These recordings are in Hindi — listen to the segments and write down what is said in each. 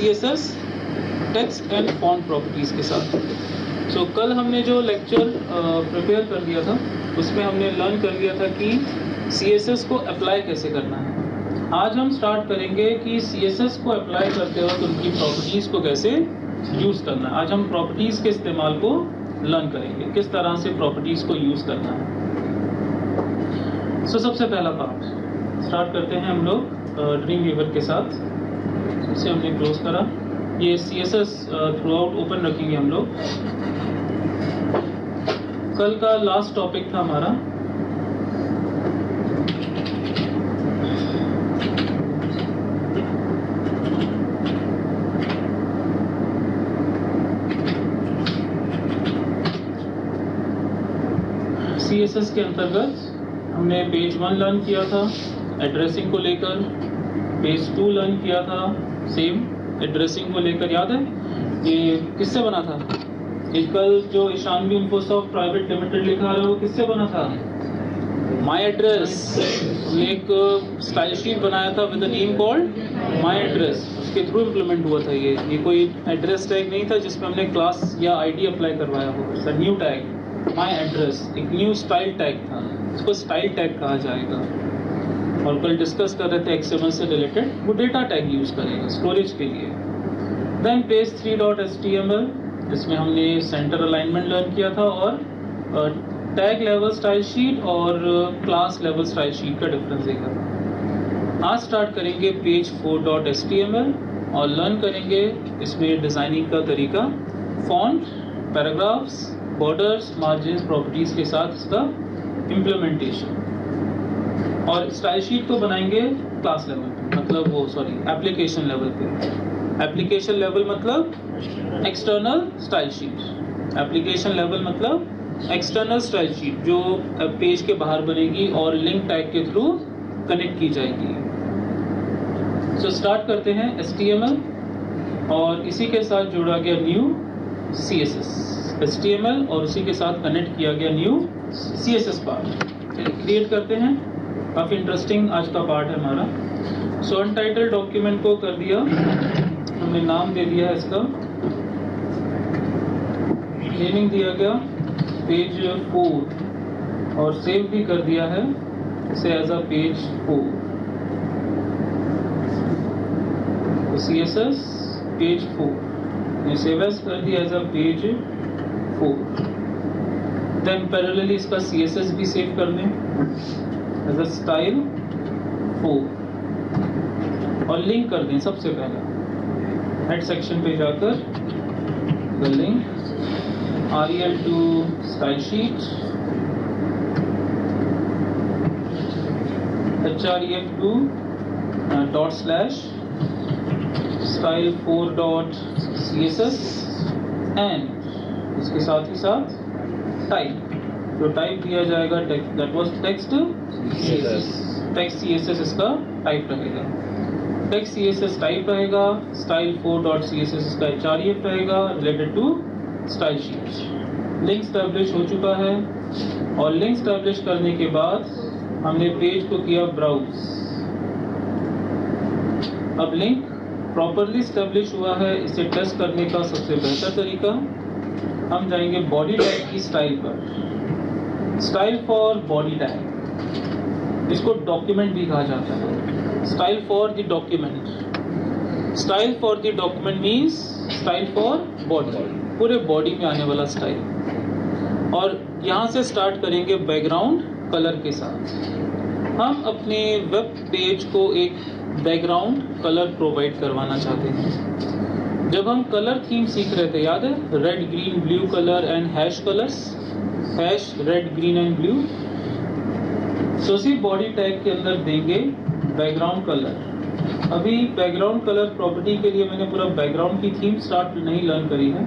CSS text and font properties के साथ। सो कल हमने जो लेक्चर प्रिपेयर कर दिया था उसमें हमने लर्न कर लिया था कि CSS को अप्लाई कैसे करना है। आज हम स्टार्ट करेंगे कि CSS को अप्लाई करते वक्त उनकी प्रॉपर्टीज़ को कैसे यूज़ करना है। आज हम प्रॉपर्टीज़ के इस्तेमाल को लर्न करेंगे, किस तरह से प्रॉपर्टीज़ को यूज़ करना है। सो सबसे पहला पार्ट स्टार्ट करते हैं हम लोग ड्रीम वीवर के साथ। इसे हमने क्लोज करा, ये CSS थ्रू आउट ओपन रखेंगे हम लोग। कल का लास्ट टॉपिक था हमारा CSS के अंतर्गत हमने पेज 1 लर्न किया था एड्रेसिंग को लेकर, पेज 2 लर्न किया था सेम एड्रेसिंग को लेकर। याद है ये किससे बना था? ये कल जो ईशानवी इन्फोसॉफ्ट प्राइवेट लिमिटेड लिखा है वो किससे बना था? माई एड्रेस। एक स्टाइल शीट बनाया था with the name called my address, उसके थ्रू इम्प्लीमेंट हुआ था। ये कोई एड्रेस टैग नहीं था जिसमें हमने क्लास या ID अप्लाई करवाया हो। It's a new tag my address, एक न्यू स्टाइल टैग था, इसको स्टाइल टैग कहा जाएगा। और कल डिस्कस कर रहे थे XML से रिलेटेड, वो डेटा टैग यूज़ करेगा स्टोरेज के लिए। देन पेज 3.html जिसमें हमने सेंटर अलाइनमेंट लर्न किया था और टैग लेवल स्टाइल शीट और क्लास लेवल स्टाइल शीट का डिफरेंस देखा था। आज स्टार्ट करेंगे पेज 4.html और लर्न करेंगे इसमें डिज़ाइनिंग का तरीका, font, paragraphs, borders, margins, properties के साथ इसका इम्प्लीमेंटेशन। और स्टाइल शीट को बनाएंगे क्लास लेवल पे, मतलब वो सॉरी एप्लीकेशन लेवल पे। एप्लीकेशन लेवल मतलब external style sheet, application level मतलब एक्सटर्नल स्टाइल शीट जो पेज के बाहर बनेगी और लिंक टैग के थ्रू कनेक्ट की जाएगी। सो स्टार्ट करते हैं HTML और इसी के साथ जोड़ा गया न्यू CSS। HTML और उसी के साथ कनेक्ट किया गया न्यू CSS पार्ट क्रिएट करते हैं। काफ़ी इंटरेस्टिंग आज का पार्ट है हमारा। सो अनटाइटल्ड डॉक्यूमेंट को कर दिया हमने, नाम दे दिया है इसका, नेमिंग दिया गया पेज 4 और सेव भी कर दिया है इसे एज अ पेज 4। तो CSS पेज 4 सेव एज कर दिया as a page 4। Then parallelly इसका CSS भी सेव कर दें एज अ स्टाइल 4 और लिंक कर दें। सबसे पहले हेड सेक्शन पे जाकर the link rel to style sheet, href to /style4.css and इसके साथ ही साथ टाइप, जो टाइप दिया जाएगा दैट वाज टेक्स्ट CSS इसका टाइप रहेगा, टेक्स्ट CSS टाइप रहेगा, style4.css इसका href रहेगा related to style sheet. Link establish हो चुका है और लिंक स्टैब्लिश करने के बाद हमने पेज को किया ब्राउज। अब लिंक प्रॉपरली स्टैब्लिश हुआ है, इसे टेस्ट करने का सबसे बेहतर तरीका, हम जाएंगे बॉडी टैग की स्टाइल पर, स्टाइल फॉर बॉडी टैग, इसको डॉक्यूमेंट भी कहा जाता है, style for the document. Style for the document means style for body, पूरे बॉडी में आने वाला स्टाइल। और यहाँ से स्टार्ट करेंगे बैकग्राउंड कलर के साथ। हम अपने वेब पेज को एक बैकग्राउंड कलर प्रोवाइड करवाना चाहते हैं। जब हम कलर थीम सीख रहे थे, याद है, red green blue colour and hash colours, hash red green and blue. So उसी बॉडी टैग के अंदर देंगे बैकग्राउंड कलर। अभी बैकग्राउंड कलर प्रॉपर्टी के लिए मैंने पूरा बैकग्राउंड की थीम स्टार्ट नहीं लर्न करी है,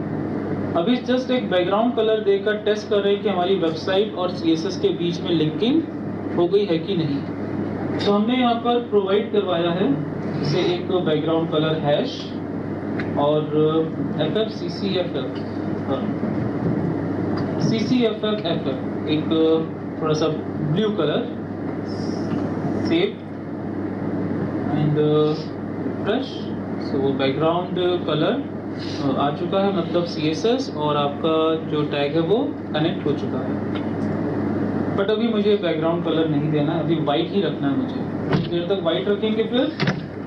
अभी जस्ट एक बैकग्राउंड कलर देकर टेस्ट कर रहे हैं कि हमारी वेबसाइट और CSS के बीच में लिंकिंग हो गई है कि नहीं। तो हमने यहाँ पर प्रोवाइड करवाया है इसे एक बैकग्राउंड कलर हैश और CCFF एक थोड़ा सा blue colour, save and fresh so वो बैकग्राउंड कलर आ चुका है, मतलब CSS, और आपका जो टैग है वो कनेक्ट हो चुका है। बट अभी मुझे बैकग्राउंड कलर नहीं देना है, अभी वाइट ही रखना है मुझे। कुछ देर तक वाइट रखेंगे, फिर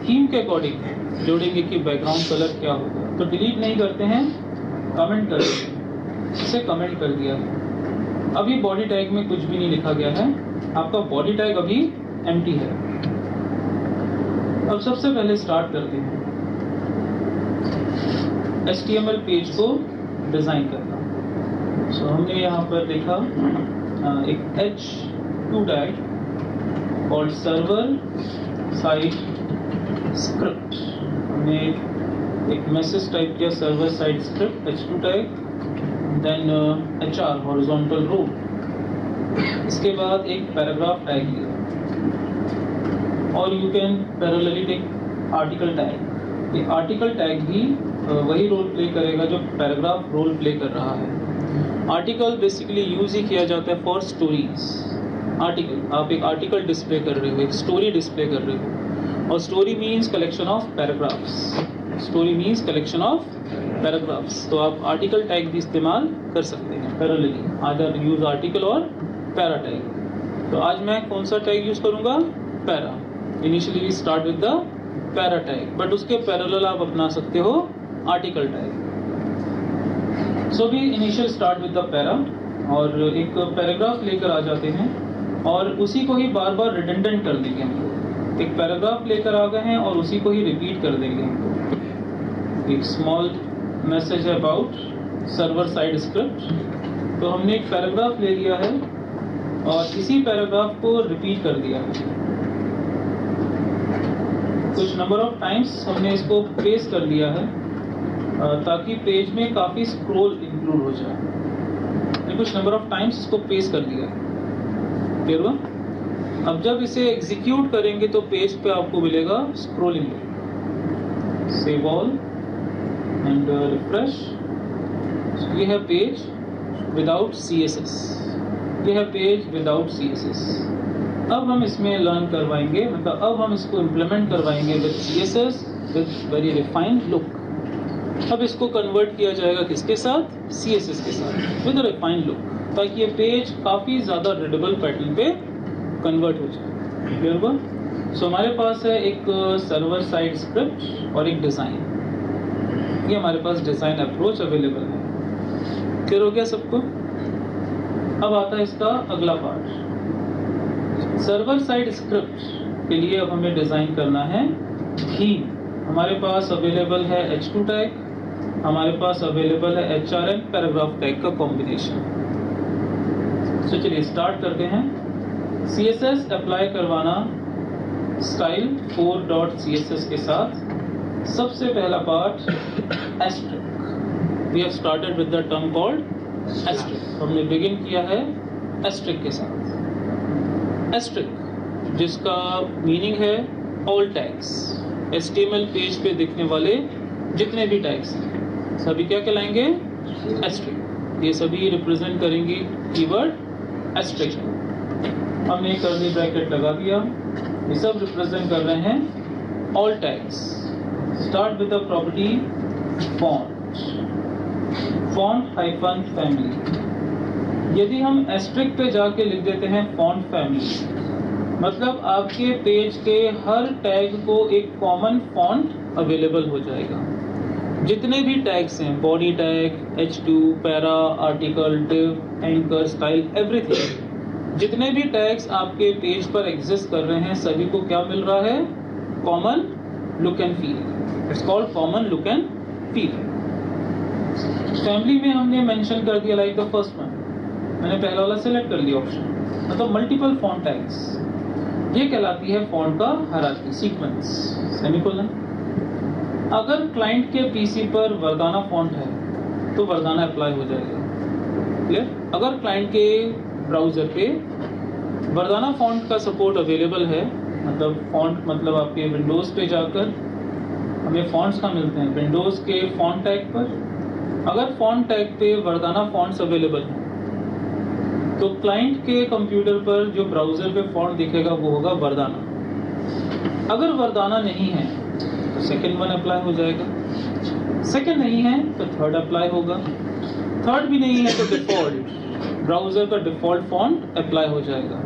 थीम के अकॉर्डिंग जोड़ेंगे कि बैकग्राउंड कलर क्या होगा। तो डिलीट नहीं करते हैं, कमेंट कर देते हैं। इसे कमेंट कर दिया है। अभी बॉडी टैग में कुछ भी नहीं लिखा गया है, आपका बॉडी टैग अभी एम्प्टी है। अब सबसे पहले स्टार्ट करते हैं HTML पेज को डिज़ाइन करना। सो हमने यहाँ पर देखा एक H2 टैग और सर्वर साइड स्क्रिप्ट। हमने एक मैसेज टाइप किया, server side script H2 tag, then HR horizontal row. इसके बाद एक पैराग्राफ टैग लिया, और you can parallelly take article tag. ये आर्टिकल टैग भी वही रोल प्ले करेगा जो पैराग्राफ रोल प्ले कर रहा है। आर्टिकल बेसिकली यूज ही किया जाता है फॉर स्टोरीज। आर्टिकल, आप एक आर्टिकल डिस्प्ले कर रहे हो, एक स्टोरी डिस्प्ले कर रहे हो, और story means collection of paragraphs. Story means collection of paragraphs. तो आप आर्टिकल टैग भी इस्तेमाल कर सकते हैं पैरेलली, आइदर यूज आर्टिकल और पैरा टैग। तो आज मैं कौन सा टैग यूज करूंगा? Para. Initially we start with the para tag, but उसके पैरेलल आप अपना सकते हो आर्टिकल टैग। सो भी initial start with the para, और एक पैराग्राफ लेकर आ जाते हैं और उसी को ही बार बार रिडंडेंट कर देंगे हम लोग। एक पैराग्राफ लेकर आ गए हैं और उसी को ही रिपीट कर देंगे हम लोग। एक स्मॉल मैसेज है अबाउट सर्वर साइड स्क्रिप्ट। तो हमने एक पैराग्राफ ले लिया है और इसी पैराग्राफ को रिपीट कर दिया है। कुछ नंबर ऑफ टाइम्स हमने इसको पेस्ट कर लिया है ताकि पेज में काफ़ी स्क्रॉल इंक्लूड हो जाए। कुछ नंबर ऑफ टाइम्स इसको पेस्ट कर दिया है, क्लियर हुआ? अब जब इसे एग्जीक्यूट करेंगे तो पेज पे आपको मिलेगा scrolling. Save all and refresh. ये है पेज विदाउट CSS, ये है पेज विदाउट CSS। अब हम इसमें लर्न करवाएंगे, मतलब अब हम इसको इम्प्लीमेंट करवाएंगे with CSS, with very refined look. अब इसको कन्वर्ट किया जाएगा किसके साथ? CSS के साथ, विद रिफाइंड लुक, ताकि ये पेज काफ़ी ज़्यादा रीडेबल पैटर्न पे कन्वर्ट हो जाए। क्लियर हुआ? सो हमारे पास है एक सर्वर साइड स्क्रिप्ट और एक डिज़ाइन। ये हमारे पास डिज़ाइन अप्रोच अवेलेबल है। क्लियर हो गया सबको? अब आता है इसका अगला पार्ट। सर्वर साइड स्क्रिप्ट के लिए अब हमें डिज़ाइन करना है थीम। हमारे पास अवेलेबल है H2 टैग, हमारे पास अवेलेबल है HR एंड पैराग्राफ टैग का कॉम्बिनेशन। तो चलिए स्टार्ट करते हैं। CSS अप्लाई करवाना स्टाइल 4.css के साथ। सबसे पहला part asterisk. We have started with the term called asterisk. हमने बिगिन किया है एस्ट्रिक के साथ। एस्ट्रिक जिसका मीनिंग है ऑल टैग्स। HTML पेज पे दिखने वाले जितने भी टैग्स हैं सभी क्या कहलाएंगे? एस्ट्रिक। ये सभी रिप्रेजेंट करेंगे कीवर्ड एस्ट्रिक। हमने कर्ली ब्रैकेट लगा दिया। ये सब रिप्रेजेंट कर रहे हैं all tags. Start with the property font, font hyphen family. यदि हम एस्ट्रिक पे जाके लिख देते हैं फॉन्ट फैमिली, मतलब आपके पेज के हर टैग को एक कॉमन फॉन्ट अवेलेबल हो जाएगा। जितने भी टैग्स हैं, body tag, H2, para, article, div, anchor, style, everything, जितने भी टैग्स आपके पेज पर एग्जिस्ट कर रहे हैं सभी को क्या मिल रहा है? Common look and feel. It's called common look and feel. Family में हमने मेंशन कर दिया लाइक द फर्स्ट वन, मैंने पहला वाला सेलेक्ट कर लिया ऑप्शन, मतलब मल्टीपल फॉन्ट टैग्स। ये कहलाती है फॉन्ट का हायरार्की, सीक्वेंस, सेमीकोलन। अगर क्लाइंट के पीसी पर वर्दाना फॉन्ट है तो वर्दाना अप्लाई हो जाएगा। क्लियर? अगर क्लाइंट के ब्राउजर पे वर्दाना फॉन्ट का सपोर्ट अवेलेबल है, मतलब फॉन्ट मतलब आपके विंडोज़ पे जाकर हमें फॉन्ट्स कहाँ मिलते हैं? विंडोज़ के फॉन्ट टैग पर। अगर फॉन्ट टैग पे वर्दाना फॉन्ट्स अवेलेबल हैं तो क्लाइंट के कंप्यूटर पर जो ब्राउजर पे फॉन्ट दिखेगा वो होगा वर्दाना। अगर वर्दाना नहीं है तो सेकंड वन अप्लाई हो जाएगा, सेकंड नहीं है तो थर्ड अप्लाई होगा, थर्ड भी नहीं है तो डिफॉल्ट ब्राउजर का डिफॉल्ट फॉन्ट अप्लाई हो जाएगा,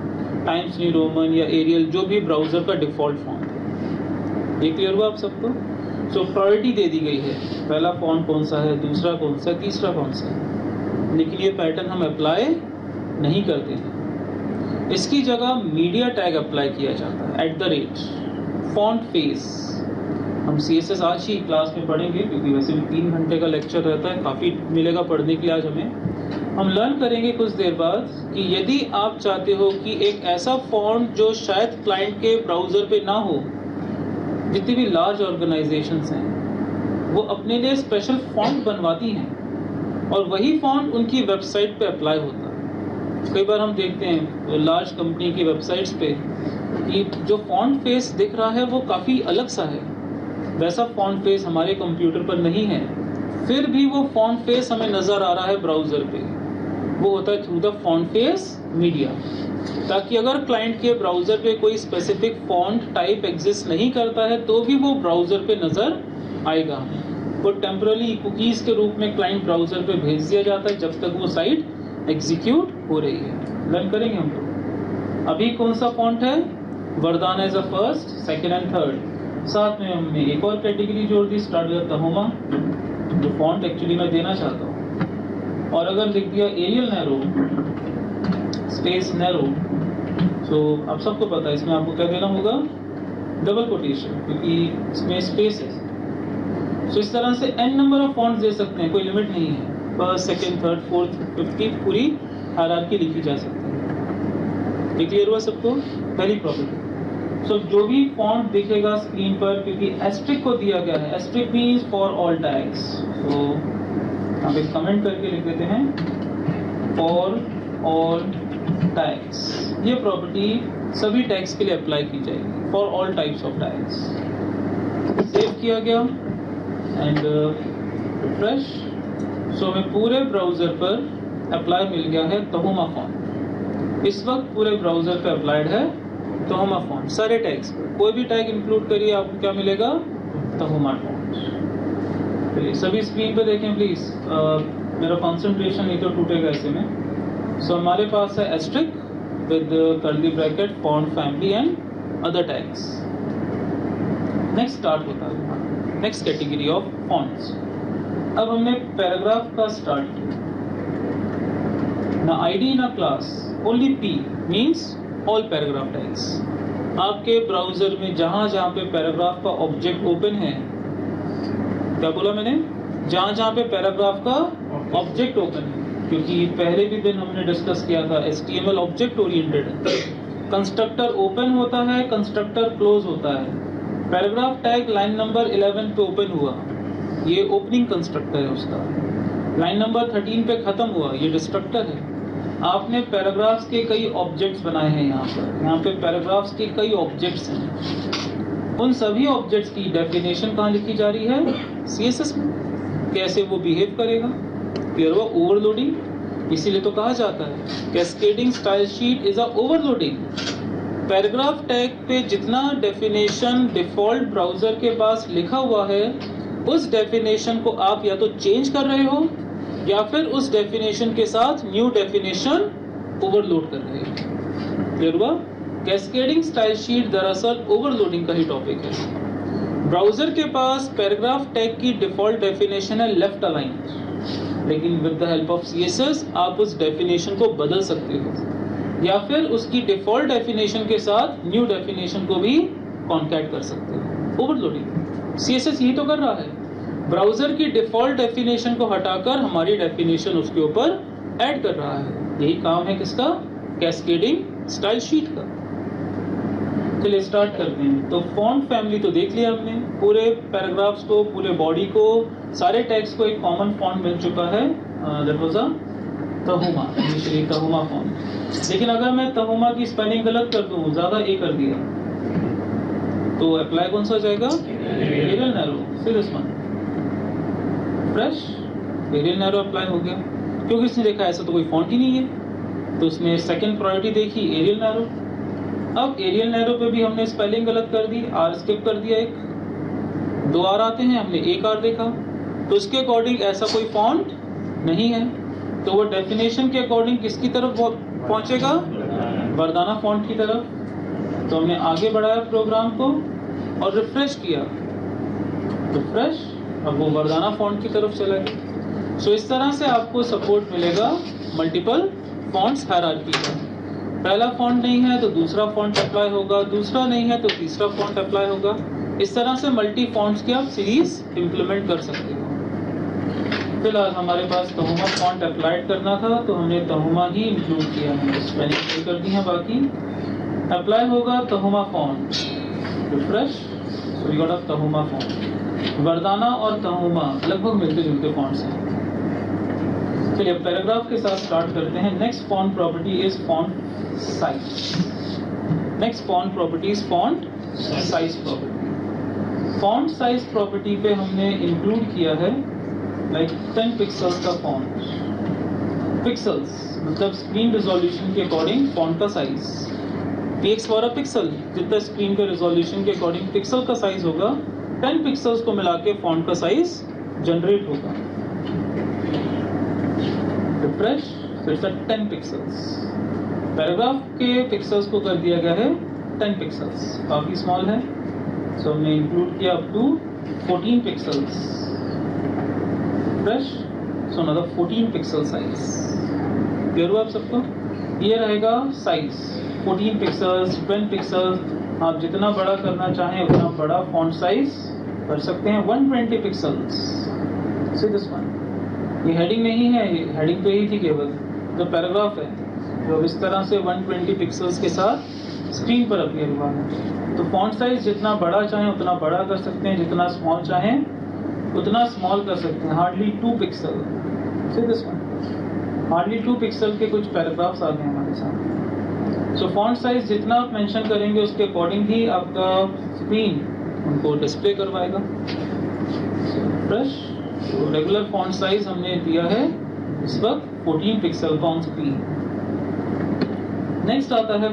टाइम्स न्यू रोमन या एरियल जो भी ब्राउजर का डिफॉल्ट फॉन्ट है। ये क्लियर हुआ आप सबको? सो प्रायोरिटी दे दी गई है, पहला फॉन्ट कौन सा है, दूसरा कौन सा है, तीसरा कौन सा है, लेकिन ये पैटर्न हम अप्लाई नहीं करते हैं। इसकी जगह मीडिया टैग अप्लाई किया जाता है @ फॉन्ट फेस। हम CSS आज ही क्लास में पढ़ेंगे क्योंकि वैसे भी 3 घंटे का लेक्चर रहता है, काफ़ी मिलेगा पढ़ने के लिए आज हमें। हम लर्न करेंगे कुछ देर बाद कि यदि आप चाहते हो कि एक ऐसा फॉन्ट जो शायद क्लाइंट के ब्राउज़र पे ना हो, जितनी भी लार्ज ऑर्गेनाइजेशंस हैं वो अपने लिए स्पेशल फॉन्ट बनवाती हैं और वही फॉन्ट उनकी वेबसाइट पे अप्लाई होता है। कई बार हम देखते हैं लार्ज कंपनी की वेबसाइट्स पे कि जो फॉन्ट फेस दिख रहा है वो काफ़ी अलग सा है, वैसा फॉन्ट फेस हमारे कंप्यूटर पर नहीं है, फिर भी वो फॉन्ट फेस हमें नज़र आ रहा है ब्राउज़र पे। वो होता है through the font face media, ताकि अगर क्लाइंट के ब्राउज़र पे कोई स्पेसिफिक फॉन्ट टाइप एग्जिस्ट नहीं करता है तो भी वो ब्राउज़र पे नज़र आएगा। वो टेम्पररी कुकीज़ के रूप में क्लाइंट ब्राउज़र पे भेज दिया जाता है जब तक वो साइट एग्जीक्यूट हो रही है। लर्न करेंगे हम लोग। अभी कौन सा फॉन्ट है? Verdana is a first, second and third. साथ में हमने एक और कैटेगरी जोड़ दी, स्टार्ट विद तहोमा, जो फॉन्ट एक्चुअली मैं देना चाहता हूँ। और अगर लिख दिया एरियल नैरो स्पेस नैरो, तो आप सबको पता है इसमें आपको क्या देना होगा? डबल कोटेशन, क्योंकि इसमें स्पेस है। तो इस तरह से n नंबर ऑफ फॉन्ट्स दे सकते हैं, कोई लिमिट नहीं है। फर्स्ट, सेकंड, थर्ड, फोर्थ, 50 पूरी हायरार्की लिखी जा सकती है। ये क्लियर हुआ सबको? पहली प्रॉपर्टी। सो जो भी फॉन्ट दिखेगा स्क्रीन पर, क्योंकि एस्ट्रिक को दिया गया है, asterisk means for all tags. तो हम एक कमेंट करके लिख देते हैं फॉर ऑल टैग्स। ये प्रॉपर्टी सभी टैग्स के लिए अप्लाई की जाएगी, for all types of tags. Save किया गया एंड रिफ्रेश। सो हमें पूरे ब्राउजर पर अप्लाई मिल गया है तहोमा फॉन्ट। इस वक्त पूरे ब्राउजर पे अप्लाइड है तहोमा फॉन्ट, सारे टैग्स पर। कोई भी टैग इंक्लूड करिए, आपको क्या मिलेगा? तहोमा फॉन्ट। चलिए सभी स्क्रीन पे देखें प्लीज। मेरा कंसंट्रेशन नहीं तो टूटेगा ऐसे में। सो हमारे पास है asterisk with curly bracket, font family and other tags. Next start होता है नेक्स्ट कैटेगरी ऑफ फॉन्ट्स। अब हमने पैराग्राफ का स्टार्ट किया। ना आईडी ना class, only P means all paragraph tags. आपके ब्राउजर में जहां जहां पे पैराग्राफ का ऑब्जेक्ट ओपन है, क्या बोला मैंने? जहां जहां पे पैराग्राफ का ऑब्जेक्ट ओपन है, क्योंकि पहले भी दिन हमने डिस्कस किया था HTML ऑब्जेक्ट ओरिएंटेड है। कंस्ट्रक्टर ओपन होता है, कंस्ट्रक्टर क्लोज होता है। पैराग्राफ टैग लाइन नंबर 11 पे ओपन हुआ, ये ओपनिंग कंस्ट्रक्टर है उसका। लाइन नंबर 13 पे खत्म हुआ, ये डिस्ट्रक्टर है। आपने पैराग्राफ्स के कई ऑब्जेक्ट्स बनाए हैं यहाँ पे पैराग्राफ्स के कई ऑब्जेक्ट्स हैं। उन सभी ऑब्जेक्ट्स की डेफिनेशन कहाँ लिखी जा रही है? CSS में। कैसे वो बिहेव करेगा? क्लियर हुआ? ओवरलोडिंग। इसीलिए तो कहा जाता है cascading style sheet is a overloading. Paragraph tag पे जितना डेफिनेशन डिफॉल्ट ब्राउजर के पास लिखा हुआ है, उस डेफिनेशन को आप या तो चेंज कर रहे हो या फिर उस डेफिनेशन के साथ न्यू डेफिनेशन ओवरलोड कर रहे हो। क्लियर हुआ? कैस्केडिंग स्टाइल शीट दरअसल ओवरलोडिंग का ही टॉपिक है। ब्राउजर के पास पैराग्राफ टैग की डिफॉल्ट डेफिनेशन है लेफ्ट अलाइन, लेकिन with the help of CSS आप उस डेफिनेशन को बदल सकते हो या फिर उसकी डिफॉल्ट डेफिनेशन के साथ न्यू डेफिनेशन को भी कॉन्कैट कर सकते हो। ओवरलोडिंग CSS यही तो कर रहा है, ब्राउजर की डिफॉल्ट डेफिनेशन को हटाकर हमारी डेफिनेशन उसके ऊपर ऐड कर रहा है। यही काम है किसका? कैस्केडिंग स्टाइल शीट का। चलिए स्टार्ट करते हैं। तो फॉन्ट फैमिली तो देख लिया हमने, पूरे पैराग्राफ्स को, पूरे बॉडी को, सारे टैग्स को एक कॉमन फॉन्ट मिल चुका है। That was a Tahoma, initially Tahoma font. लेकिन अगर मैं तहोमा की स्पेलिंग गलत कर दूं, ज्यादा ए कर दिया, तो अप्लाई कौन सा हो जाएगा? Arial narrow. फिर इसमें फ्रेश एरियल नैरो अप्लाई हो गया, क्योंकि इसने देखा ऐसा तो कोई फॉन्ट ही नहीं है, तो उसने सेकंड प्रायोरिटी देखी एरियल नैरो। अब एरियल नैरो पे भी हमने स्पेलिंग गलत कर दी, आर स्किप कर दिया एक, 2 R आते हैं, हमने 1 R देखा, तो उसके अकॉर्डिंग ऐसा कोई फॉन्ट नहीं है, तो वो डेफिनेशन के अकॉर्डिंग किसकी तरफ पहुंचेगा? वर्दाना फॉन्ट की तरफ। तो हमने आगे बढ़ाया प्रोग्राम को और रिफ्रेश किया, रिफ्रेश, अब वो वर्दाना फॉन्ट की तरफ चला गया। सो इस तरह से आपको सपोर्ट मिलेगा मल्टीपल फॉन्ट्स हायरार्की का। पहला फॉन्ट नहीं है तो दूसरा फॉन्ट अप्लाई होगा, दूसरा नहीं है तो तीसरा फॉन्ट अप्लाई होगा। इस तरह से मल्टी फॉन्ट्स की आप सीरीज इंप्लीमेंट कर सकते हो। फिलहाल हमारे पास तहुमा फॉन्ट अप्लाइड करना था, तो हमने तहुमा ही इंक्लूड किया है, स्पेलिंग सही कर दी है। बाकी अप्लाई होगा Tahoma font, refresh, so we got a Tahoma font. Verdana और तहुमा लगभग मिलते जुलते फॉन्ट्स हैं। चलिए पैराग्राफ के साथ स्टार्ट करते हैं। Next font property is font size. Next font property is font size property. Font size property पे हमने इंक्लूड किया है लाइक 10 पिक्सल्स का फॉन्ट। पिक्सल्स मतलब स्क्रीन रिजोल्यूशन के अकॉर्डिंग फॉन्ट का size, px for a pixel, जितना स्क्रीन के रिजोल्यूशन के अकॉर्डिंग पिक्सल का साइज होगा, 10 पिक्सल्स को मिला के फॉन्ट का साइज जनरेट होगा। Refresh, so it's 10 pixels. Paragraph के पिक्सल्स को कर दिया गया है 10 पिक्सल्स, काफी स्मॉल है, सो हमने इंक्लूड किया up to 14 pixels. Refresh, so another 14 pixel size. Clear हुआ आप सबको? ये रहेगा साइज 14 पिक्सल्स, 10 पिक्सल्स। आप जितना बड़ा करना चाहें उतना बड़ा फॉन्ट साइज कर सकते हैं। 120 पिक्सल्स, सी दिस वन। ये हेडिंग नहीं है, ये हेडिंग तो यही थी केवल, जो पैराग्राफ है जो इस तरह से 120 पिक्सल्स के साथ स्क्रीन पर अपीयर हुआ है। तो फॉन्ट साइज जितना बड़ा चाहें उतना बड़ा कर सकते हैं, जितना स्मॉल चाहें उतना स्मॉल कर सकते हैं। Hardly 2 pixel, see this one, hardly 2 pixel के कुछ पैराग्राफ्स आ गए हमारे साथ। सो फॉन्ट साइज जितना आप मेंशन करेंगे उसके अकॉर्डिंग ही आपका स्क्रीन उनको डिस्प्ले करवाएगा। फ्रेश, तो रेगुलर फॉन्ट साइज हमने दिया है इस वक्त 14 पिक्सल ऑन स्क्रीन। नेक्स्ट आता है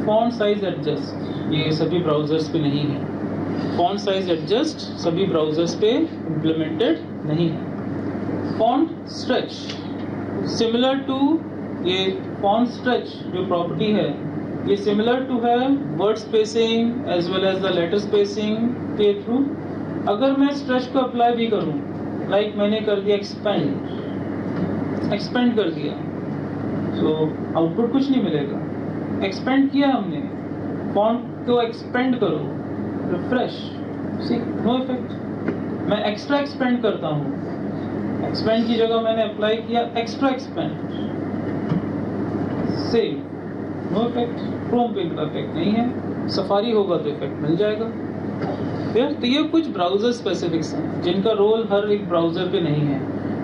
फॉन्ट साइज एडजस्ट। ये सभी ब्राउजर्स पे नहीं है। फॉन्ट साइज एडजस्ट सभी ब्राउजर्स पे इम्प्लीमेंटेड नहीं है। फॉन्ट स्ट्रेच, सिमिलर टू ये फॉन्ट स्ट्रेच जो प्रॉपर्टी है, ये सिमिलर टू है word spacing as well as the letter spacing के थ्रू। अगर मैं स्ट्रेच को अप्लाई भी करूं, लाइक मैंने कर दिया एक्सपेंड कर दिया, सो आउटपुट कुछ नहीं मिलेगा। एक्सपेंड किया हमने, फॉन्ट को एक्सपेंड करो, रिफ्रेश, सी नो इफेक्ट। मैं एक्स्ट्रा एक्सपेंड करता हूँ, एक्सपेंड की जगह मैंने अप्लाई किया extra expand, same, no effect. Chrome पे इफेक्ट नहीं है, सफारी होगा तो इफेक्ट मिल जाएगा। तो ये कुछ ब्राउजर स्पेसिफिक्स हैं जिनका रोल हर एक ब्राउजर पे नहीं है।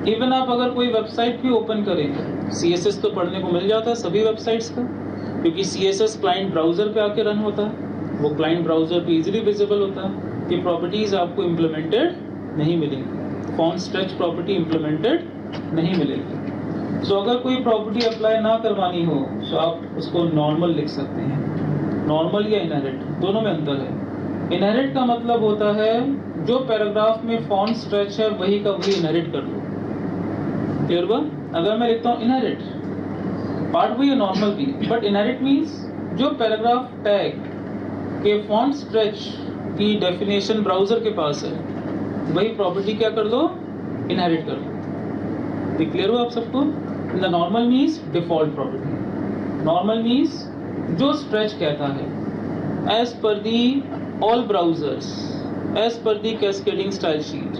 इवन आप अगर कोई वेबसाइट भी ओपन करें, CSS तो पढ़ने को मिल जाता है सभी वेबसाइट्स का, क्योंकि CSS क्लाइंट ब्राउजर पे आके रन होता है, वो क्लाइंट ब्राउजर पे इजीली विजिबल होता है। ये प्रॉपर्टीज आपको इम्प्लीमेंटेड नहीं मिलेंगी, फॉन्ट स्ट्रेच प्रॉपर्टी इम्प्लीमेंटेड नहीं मिलेगी। सो अगर कोई प्रॉपर्टी अप्लाई ना करवानी हो तो आप उसको नॉर्मल लिख सकते हैं। नॉर्मल या इनहेरिट दोनों में अंतर है। इनहेरिट का मतलब होता है जो पैराग्राफ में फॉन्ट स्ट्रेच है वही का वही इनहेरिट कर लो। क्लियर हुआ? अगर मैं लिखता हूँ इनहेरिट, पार्ट वही है नॉर्मल भी, बट इनहेरिट मीन्स जो पैराग्राफ टैग के फॉन्ट स्ट्रेच की डेफिनेशन ब्राउजर के पास है वही प्रॉपर्टी क्या कर लो, इनहेरिट कर लो। क्लियर हुआ आप सबको? The normal means default property. Normal means जो स्ट्रेच कहता है as per the all browsers, as per the cascading style sheet,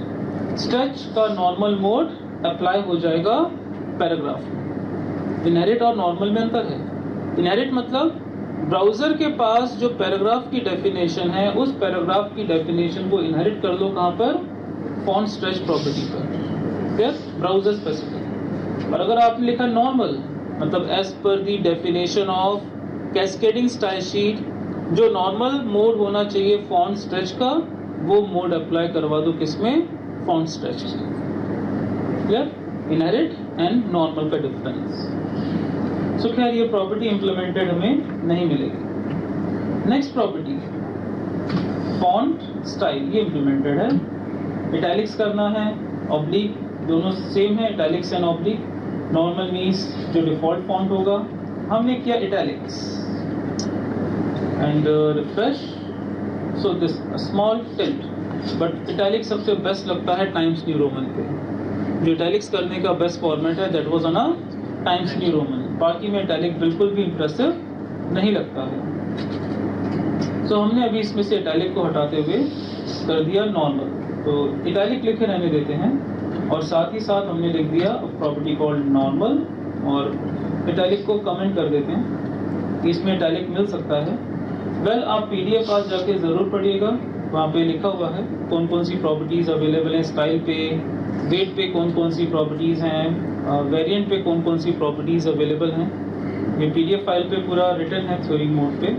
stretch का नॉर्मल मोड अप्लाई हो जाएगा पैराग्राफ में। इनहेरिट और नॉर्मल में अंतर है। इनहेरिट मतलब ब्राउजर के पास जो पैराग्राफ की डेफिनेशन है उस पैराग्राफ की डेफिनेशन को इनहेरिट कर लो, कहाँ पर? फॉन्ट स्ट्रेच प्रॉपर्टी पर। फिर ब्राउजर स्पेसिफिक। और अगर आपने लिखा नॉर्मल मतलब as per the definition of cascading style sheet, जो नॉर्मल मोड होना चाहिए फॉन्ट स्ट्रेच का वो मोड अप्लाई करवा दो किसमें? Font stretch. Clear? Inherit and normal का डिफरेंस। सो खैर ये प्रॉपर्टी इंप्लीमेंटेड हमें नहीं मिलेगी। नेक्स्ट प्रॉपर्टी फॉन्ट स्टाइल ये इम्प्लीमेंटेड है। इटैलिक्स करना है, ऑब्लिक, दोनों सेम है, italics and oblique. Normal means जो डिफॉल्ट फॉन्ट होगा, हमने किया italics and refresh. So this small tilt, but italics सबसे बेस्ट लगता है टाइम्स न्यू रोमन पे। जो इटैलिक्स करने का बेस्ट फॉर्मेट है that was on a times new Roman. बाकी में इटैलिक बिल्कुल भी इंप्रेसिव नहीं लगता है। तो हमने अभी इसमें से इटैलिक को हटाते हुए कर दिया नॉर्मल। तो इटैलिक लिखे रहने देते हैं और साथ ही साथ हमने लिख दिया प्रॉपर्टी कॉल्ड नॉर्मल और इटैलिक को कमेंट कर देते हैं कि इसमें इटैलिक मिल सकता है। वेल, आप पीडीएफ पास जाके ज़रूर पढ़िएगा, वहाँ पे लिखा हुआ है कौन कौन सी प्रॉपर्टीज़ अवेलेबल हैं, स्टाइल पे, वेट पे कौन कौन सी प्रॉपर्टीज़ हैं, वेरिएंट पे कौन कौन सी प्रॉपर्टीज़ अवेलेबल हैं। ये पीडीएफ फाइल पे पूरा रिटन है थ्योरी मोड पे।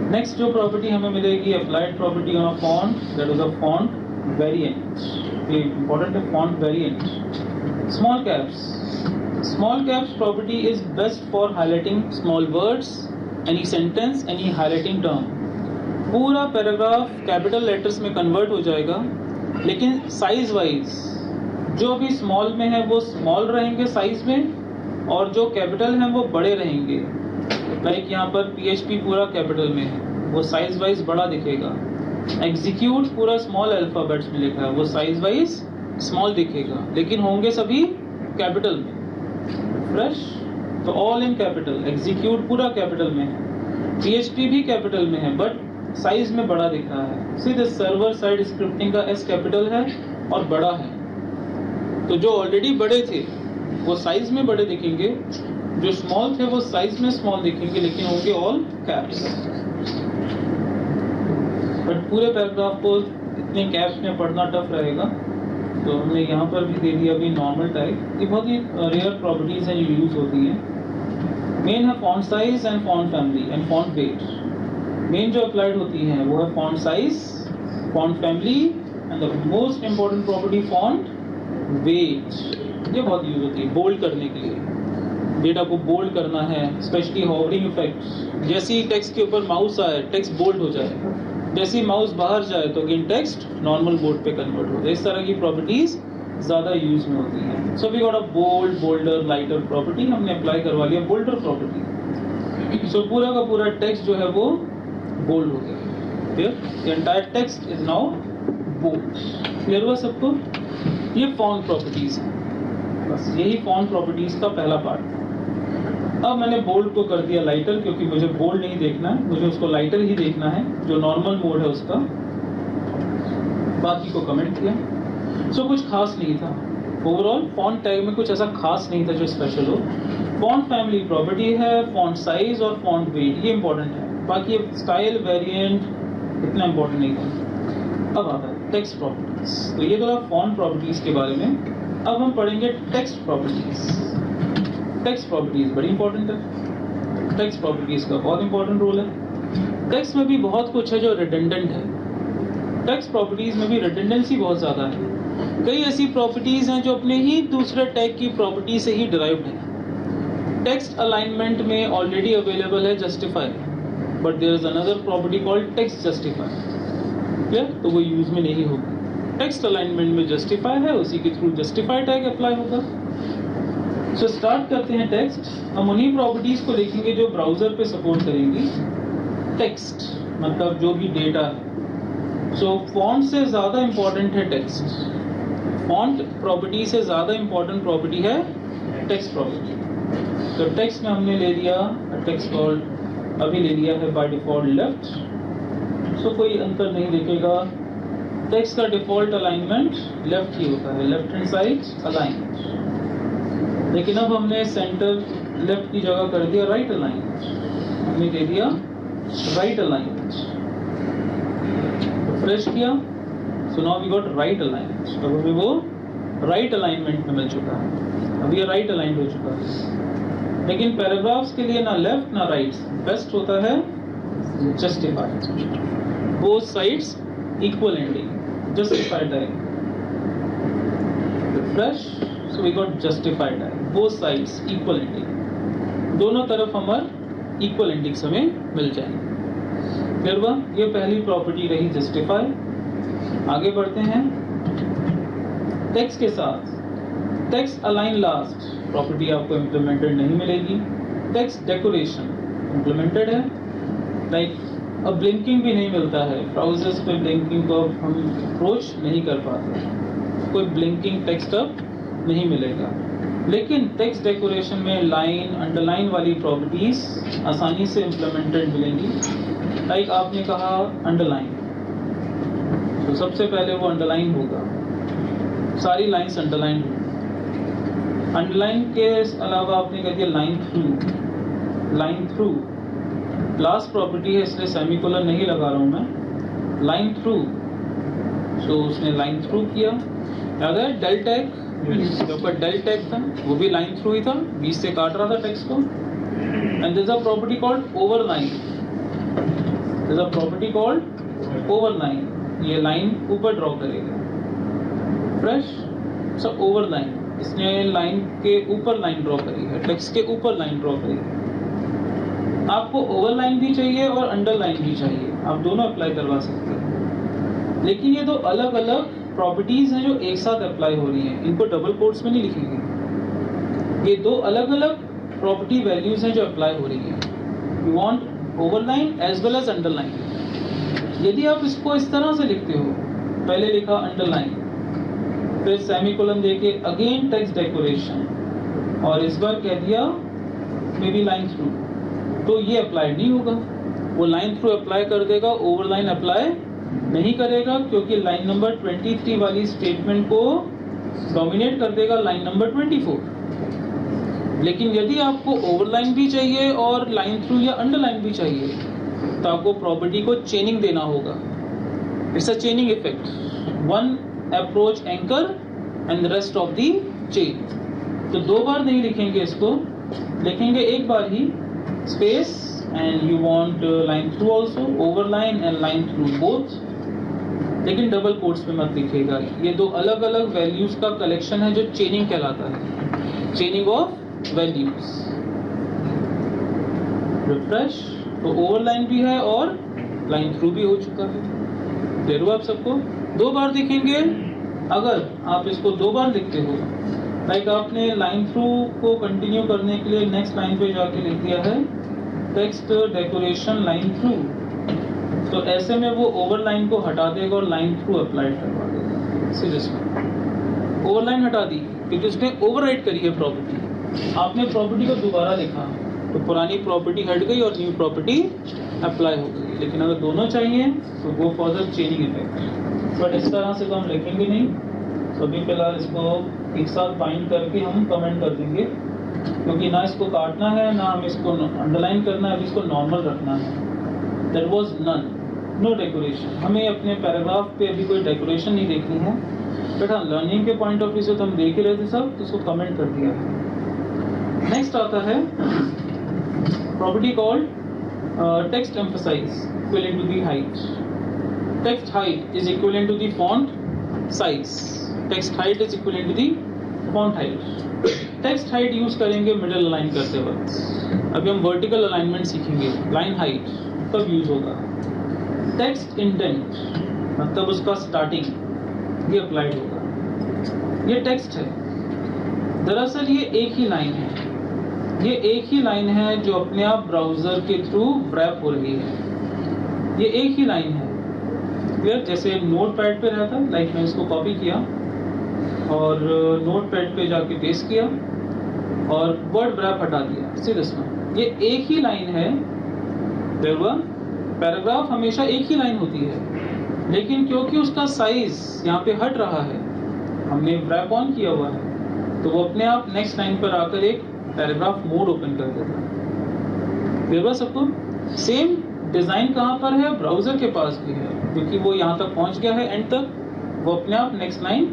नेक्स्ट जो प्रॉपर्टी हमें मिलेगी applied property on a font, that is a font variant. ये इंपॉर्टेंट है, font variant. Small caps property is best for highlighting small words, any sentence, any highlighting term. पूरा पैराग्राफ कैपिटल लेटर्स में कन्वर्ट हो जाएगा, लेकिन साइज वाइज जो भी स्मॉल में है वो स्मॉल रहेंगे साइज में, और जो कैपिटल हैं वो बड़े रहेंगे। लाइक यहाँ पर PHP पूरा कैपिटल में है, वो साइज वाइज बड़ा दिखेगा। एग्जीक्यूट पूरा स्मॉल अल्फाबेट्स में लिखा है, वो साइज वाइज स्मॉल दिखेगा, लेकिन होंगे सभी कैपिटल में। फ्रेश तो ऑल इन कैपिटल, एग्जीक्यूट पूरा कैपिटल में है, PHP भी कैपिटल में है बट साइज में बड़ा दिख रहा है। सीधे सर्वर साइड स्क्रिप्टिंग का S कैपिटल है और बड़ा है। तो जो ऑलरेडी बड़े थे वो साइज में बड़े दिखेंगे, जो स्मॉल थे वो साइज में स्मॉल दिखेंगे, लेकिन होंगे ऑल कैप्स। बट पूरे पैराग्राफ को इतने कैप्स में पढ़ना टफ रहेगा, तो हमने यहाँ पर भी दे दिया अभी नॉर्मल टाइप। ये बहुत ही रेयर प्रॉपर्टीज हैं जो यूज होती हैं। मेन है font size and font family and font weight. Main जो अप्लाइड होती है वो है font size, font family and the most important property font weight. ये बहुत यूज होती है बोल्ड करने के लिए, डेटा को बोल्ड करना है, स्पेशली हॉवरिंग इफेक्ट। जैसे ही टेक्स्ट के ऊपर माउस आए टेक्स्ट बोल्ड हो जाए, जैसे ही माउस बाहर जाए तो अगेन टेक्स्ट नॉर्मल बोर्ड पे कन्वर्ट हो जाए। इस तरह की प्रॉपर्टीज ज्यादा यूज में होती हैं। So we got a bold, bolder, lighter property. हमने अप्लाई करवा लिया बोल्डर प्रॉपर्टी। सो पूरा का पूरा टेक्स्ट जो है वो बोल्ड हो गया। Clear? The entire text is now bold. Clear हुआ सबको? ये फॉन्ट प्रॉपर्टीज है, बस यही फॉन्ट प्रॉपर्टीज का पहला पार्ट। अब मैंने बोल्ड को कर दिया लाइटर, क्योंकि मुझे बोल्ड नहीं देखना है, मुझे उसको लाइटर ही देखना है, जो नॉर्मल मोड है उसका। बाकी को कमेंट किया। सो कुछ खास नहीं था ओवरऑल फॉन्ट टैग में, कुछ ऐसा खास नहीं था जो स्पेशल हो। फॉन्ट फैमिली प्रॉपर्टी है, फॉन्ट साइज और फॉन्ट वेट, ये इंपॉर्टेंट है। बाकी स्टाइल, वेरिएंट इतना इंपॉर्टेंट नहीं था। अब आता है टेक्स्ट प्रॉपर्टीज। तो ये तो फॉन्ट प्रॉपर्टीज के बारे में। अब हम पढ़ेंगे टेक्स्ट प्रॉपर्टीज। टेक्स्ट प्रॉपर्टीज बड़ी इंपॉर्टेंट है। टेक्स्ट प्रॉपर्टीज का बहुत इंपॉर्टेंट रोल है। टेक्स्ट में भी बहुत कुछ है जो रिडंडेंट है। टेक्स्ट प्रॉपर्टीज में भी रिडंडेंसी बहुत ज्यादा है। कई ऐसी प्रॉपर्टीज हैं जो अपने ही दूसरे टैग की प्रॉपर्टी से ही डिराइव्ड है। टेक्स्ट अलाइनमेंट में ऑलरेडी अवेलेबल है justify, but there is another property called text justify. Clear? तो वो यूज में नहीं होगी। टेक्स्ट अलाइनमेंट में जस्टिफाई है, उसी के थ्रू जस्टिफाई टैग अप्लाई होगा। सो स्टार्ट करते हैं टेक्स्ट। हम उन्हीं प्रॉपर्टीज को देखेंगे जो ब्राउजर पे सपोर्ट करेंगी। टेक्स्ट मतलब जो भी डेटा है। सो फॉन्ट से ज्यादा इंपॉर्टेंट है टेक्स्ट। फॉन्ट प्रॉपर्टी से ज्यादा इंपॉर्टेंट प्रॉपर्टी है टेक्स्ट प्रॉपर्टी। तो टेक्स्ट में हमने ले लिया टेक्स्ट कॉल्ड, अभी ले लिया है बाय डिफॉल्ट लेफ्ट। सो कोई अंतर नहीं दिखेगा। टेक्स्ट का डिफॉल्ट अलाइनमेंट लेफ्ट ही होता है, लेफ्ट हैंड साइड अलाइनमेंट। लेकिन अब हमने सेंटर लेफ्ट की जगह कर दिया राइट अलाइनमेंट। हमने दे दिया राइट अलाइनमेंट, फ्रेश किया। So now we got right alignment. अब हमें वो राइट अलाइनमेंट में मिल चुका है। अब ये राइट अलाइंड हो चुका है। लेकिन पैराग्राफ्स के लिए ना लेफ्ट ना राइट, बेस्ट होता है justified. Both sides equal ending, justified है। Fresh, so we got justified है। बोथ साइड्स इक्वल एंडिंग, दोनों तरफ हमारे इक्वल एंडिंग्स हमें मिल जाएंगे। फिर वह ये पहली प्रॉपर्टी रही जस्टिफाई। आगे बढ़ते हैं टेक्स्ट के साथ। टेक्स्ट अलाइन लास्ट प्रॉपर्टी आपको इम्प्लीमेंटेड नहीं मिलेगी। टेक्स्ट डेकोरेशन इम्प्लीमेंटेड है, लाइक अब ब्लिंकिंग भी नहीं मिलता है, ब्राउजर्स पे ब्लिंकिंग को हम अप्रोच नहीं कर पाते, कोई ब्लिंकिंग टेक्स्ट अब नहीं मिलेगा। लेकिन टेक्स्ट डेकोरेशन में लाइन अंडरलाइन वाली प्रॉपर्टीज आसानी से इम्प्लीमेंटेड मिलेंगी। लाइक आपने कहा अंडरलाइन, तो सबसे पहले वो अंडरलाइन होगा, सारी लाइंस अंडरलाइन होगी। अंडरलाइन के अलावा आपने कह दिया line through. Line through last property है इसलिए सेमीकोलन नहीं लगा रहा हूं मैं। लाइन थ्रू, सो उसने लाइन थ्रू किया। याद है डेल टैग, जो ऊपर डेल टैग था वो भी लाइन थ्रू ही था, बीच से काट रहा था टेक्स्ट को। And there is a property called overline. There is a property called overline, ये लाइन ऊपर ड्रॉ करेगा। फ्रेश सो ओवरलाइन, इसने लाइन के ऊपर लाइन ड्रॉ करी है, टेक्स्ट के ऊपर लाइन ड्रॉ करी है। आपको ओवरलाइन भी चाहिए और अंडरलाइन भी चाहिए, आप दोनों अप्लाई करवा सकते हैं। लेकिन ये दो अलग अलग प्रॉपर्टीज हैं जो एक साथ अप्लाई हो रही हैं, इनको डबल कोट्स में नहीं लिखेंगे। ये दो अलग अलग प्रॉपर्टी वैल्यूज हैं जो अप्लाई हो रही हैं। You want overline as well as underline. यदि आप इसको इस तरह से लिखते हो, पहले लिखा अंडरलाइन, फिर सेमीकोलन देके अगेन टेक्स्ट डेकोरेशन, और इस बार कह दिया मे बी लाइन थ्रू, तो ये अप्लाई नहीं होगा। वो लाइन थ्रू अप्लाई कर देगा, ओवरलाइन अप्लाई नहीं करेगा, क्योंकि लाइन नंबर 23 वाली स्टेटमेंट को डोमिनेट कर देगा लाइन नंबर 24। लेकिन यदि आपको ओवरलाइन भी चाहिए और लाइन थ्रू या अंडरलाइन भी चाहिए, तो आपको प्रॉपर्टी को चेनिंग देना होगा। It's a चेनिंग effect, one approach anchor and rest of the chain. तो दो बार नहीं लिखेंगे इसको, लिखेंगे एक बार ही, space, and you want line through also, overline and line through both। लेकिन डबल कोट्स में मत लिखिएगा, ये दो अलग अलग वैल्यूज का कलेक्शन है जो चेनिंग कहलाता है, चेनिंग ऑफ वैल्यूज। रिफ्रेश, तो ओवरलाइन भी है और लाइन थ्रू भी हो चुका है। क्लियर हुआ आप सबको? दो बार लिखेंगे, अगर आप इसको दो बार लिखते हो, लाइक आपने लाइन थ्रू को कंटिन्यू करने के लिए नेक्स्ट लाइन पे जाके लिख दिया है टेक्स्ट डेकोरेशन लाइन थ्रू, तो ऐसे में वो ओवरलाइन को हटा देगा और लाइन थ्रू अप्लाई करवा देगा। सीरियसली ओवरलाइन हटा दी क्योंकि उसने ओवरराइट करी है प्रॉपर्टी। आपने प्रॉपर्टी को दोबारा लिखा तो पुरानी प्रॉपर्टी हट गई और न्यू प्रॉपर्टी अप्लाई हो गई। लेकिन अगर दोनों चाहिए तो go for the chaining effect. But इस तरह से तो हम लिखेंगे नहीं, तो अभी फिलहाल इसको एक साथ बाइंड करके हम कमेंट कर देंगे, क्योंकि ना इसको काटना है ना हम इसको अंडरलाइन करना है, अभी इसको नॉर्मल रखना है। That was none, no decoration. हमें अपने पैराग्राफ पे अभी कोई डेकोरेशन नहीं देखनी है, बट हाँ लर्निंग के पॉइंट ऑफ व्यू से तो हम देख ही रहे थे सब, तो उसको कमेंट कर दिया है। नेक्स्ट आता है property called text emphasize equivalent to the height. Text height is equivalent to the font size. Text height is equivalent to the font height. Text height use करेंगे मिडिल अलाइन करते वक्त। अभी हम वर्टिकल अलाइनमेंट सीखेंगे, लाइन हाइट कब यूज होगा। टेक्स्ट इंडेंट मतलब उसका स्टार्टिंग, ये अप्लाइड होगा। ये टेक्स्ट है, दरअसल ये एक ही लाइन है, ये एक ही लाइन है जो अपने आप ब्राउजर के थ्रू रैप हो रही है। ये एक ही लाइन है, क्लियर? जैसे नोट पैड पे रहता, लाइक मैं इसको कॉपी किया और नोट पैड पे जाके पेस्ट किया और वर्ड रैप हटा दिया, सीधे सुना। ये एक ही लाइन है। पैराग्राफ हमेशा एक ही लाइन होती है, लेकिन क्योंकि उसका साइज यहाँ पे हट रहा है, हमने रैप ऑन किया हुआ है, तो वो अपने आप नेक्स्ट लाइन पर आकर एक पैराग्राफ मोड ओपन कर देता है। क्लियर सबको? सेम डिजाइन कहाँ पर है? ब्राउजर के पास भी है, क्योंकि वो यहाँ तक पहुँच गया है एंड तक, वो अपने आप नेक्स्ट लाइन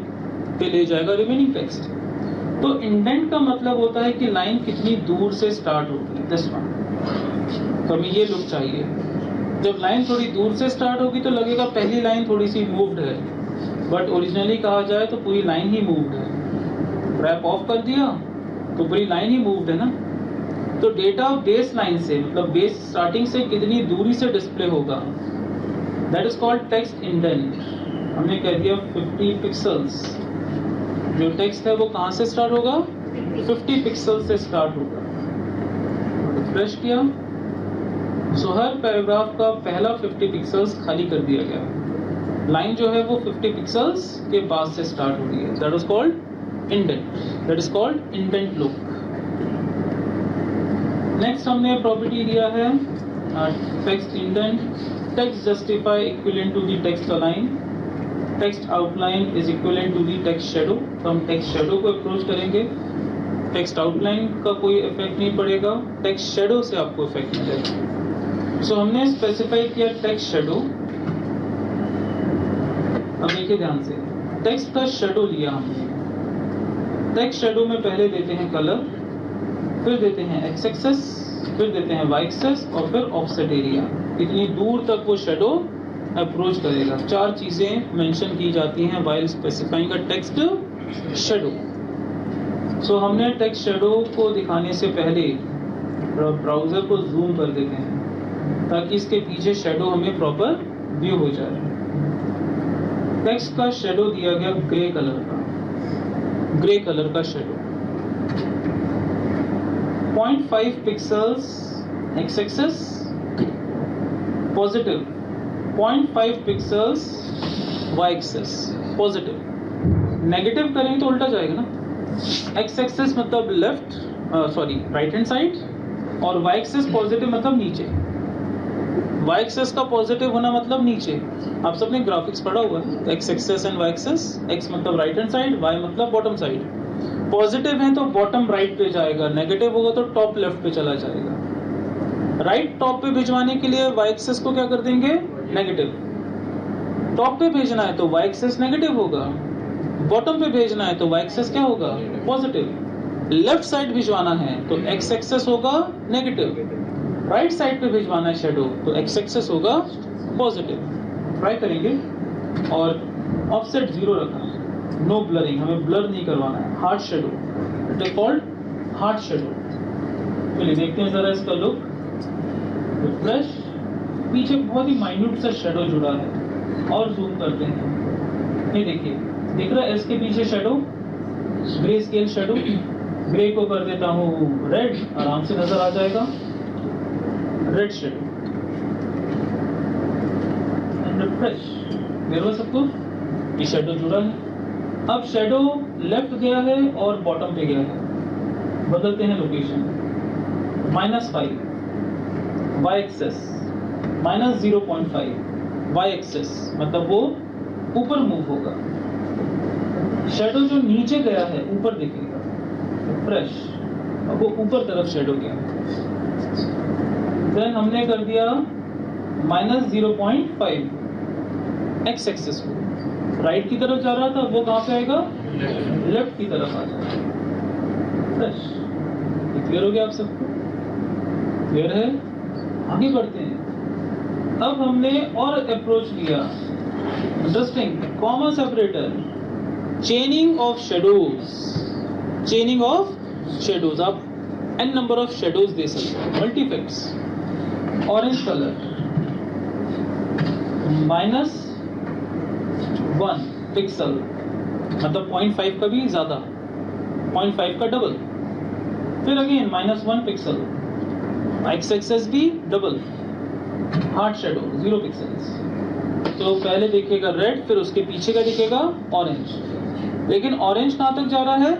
पे ले जाएगा रिमेनिंग टेक्स्ट। तो इंडेंट का मतलब होता है कि लाइन कितनी दूर से स्टार्ट होगी, दिस वन। तो हमें ये लुक चाहिए। जब लाइन थोड़ी दूर से स्टार्ट होगी तो लगेगा पहली लाइन थोड़ी सी मूव्ड है, बट ओरिजिनली कहा जाए तो पूरी लाइन ही मूव्ड है। रैप ऑफ कर दिया तो पूरी लाइन ही मूव्ड है ना। तो डेटा बेस लाइन से, मतलब बेस स्टार्टिंग से कितनी दूरी से डिस्प्ले होगा, that is called text indent. हमने कह दिया 50 पिक्सल्स। जो टेक्स्ट है वो कहाँ से स्टार्ट होगा, 50 पिक्सल से स्टार्ट होगा। रिफ्रेश किया, सो हर पैराग्राफ का पहला 50 पिक्सल्स खाली कर दिया गया। लाइन जो है वो 50 पिक्सल्स के बाद से स्टार्ट हो रही है, that is called indent, that is called indent look. Next हमने प्रॉपर्टी दिया है text indent, text justify equivalent to the text align, text outline is equivalent to the text shadow. तो हम टेक्स्ट शैडो को अप्रोच करेंगे, टेक्स्ट आउटलाइन का कोई इफेक्ट नहीं पड़ेगा, टेक्स्ट शैडो से आपको इफेक्ट मिलेगा। सो हमने स्पेसिफाई किया टेक्स्ट शैडो। अब देखिए ध्यान से, टेक्स्ट का शैडो लिया हमने। टेक्स्ट शैडो में पहले देते हैं कलर, फिर देते हैं एक्स एक्सेस, फिर देते हैं वाई एक्सेस और फिर ऑफसेट एरिया, कितनी दूर तक वो शैडो अप्रोच करेगा। 4 चीजें मेंशन की जाती हैं while specifying a text shadow. So हमने टेक्स्ट शैडो को दिखाने से पहले ब्राउजर को जूम कर देते हैं ताकि इसके पीछे शैडो हमें प्रॉपर व्यू हो जाए। टेक्स्ट का शैडो दिया गया ग्रे कलर का, ग्रे कलर का shadow, 0.5 pixels x axis positive, 0.5 pixels y axis positive. Negative करेंगे तो उल्टा जाएगा ना, एक्स एक्सेस मतलब left, sorry right hand side, और वाई एक्सेस पॉजिटिव मतलब नीचे। वाई एक्सेस का पॉजिटिव होना मतलब नीचे। आप सबने ग्राफिक्स पढ़ा हुआ है, x axis and y axis, x मतलब राइट हैंड साइड, वाई मतलब बॉटम साइड। पॉजिटिव है तो बॉटम राइट पे जाएगा, नेगेटिव होगा तो टॉप लेफ्ट पे चला जाएगा। राइट टॉप पे भिजवाने के लिए वाई एक्सेस को क्या कर देंगे, नेगेटिव। टॉप पे भेजना है तो वाई एक्सेस नेगेटिव होगा, बॉटम पे भेजना है तो वाई एक्सेस क्या होगा, पॉजिटिव। लेफ्ट साइड भिजवाना है तो एक्स एक्सेस होगा नेगेटिव, राइट साइड पे भिजवाना है शैडो तो एक्स एक्सेस होगा पॉजिटिव। ट्राई करेंगे, और ऑफसेट 0 रखा, नो ब्लरिंग, हमें ब्लर नहीं करवाना है। Hard shadow, it is called hard shadow. चलिए देखते हैं जरा इसका लुक। रिफ्रेश, पीछे बहुत ही माइन्यूट सा शैडो जुड़ा है, और जूम करते हैं। ये देखिए, दिख रहा है इसके पीछे shadow, grey scale shadow. Grey को कर देता हूँ रेड, आराम से नजर आ जाएगा, रेड शैडो। रिफ्रेश, देख लो सबको, ये शैडो जुड़ा है। अब शैडो लेफ्ट गया है और बॉटम पे गया है, बदलते हैं location. -5 y axis, -0.5 y axis, मतलब वो ऊपर मूव होगा। शैडो जो नीचे गया है ऊपर दिखेगा, फ्रेश, अब वो ऊपर तरफ शैडो गया। देन हमने कर दिया -0.5 एक्स एक्सेस को, राइट की तरफ जा रहा था, वो कहाँ पे आएगा, लेफ्ट की तरफ आ जाएगा। फ्रेश, क्लियर हो गया आप सबको, क्लियर है? आगे बढ़ते हैं। अब हमने और अप्रोच लिया, interesting, comma separator, चेनिंग of shadows, चेनिंग of shadows. आप n नंबर ऑफ शेडोज दे सकते हैं, मल्टीफिक्स। ऑरेंज कलर, -1 पिक्सल, मतलब 0.5 का भी ज्यादा, 0.5 का डबल। फिर अगेन -1 पिक्सल, एक्स एक्सेस भी डबल, हार्ड शैडो 0 पिक्सल्स। तो पहले दिखेगा रेड, फिर उसके पीछे का दिखेगा ऑरेंज। लेकिन ऑरेंज कहाँ तक जा रहा है,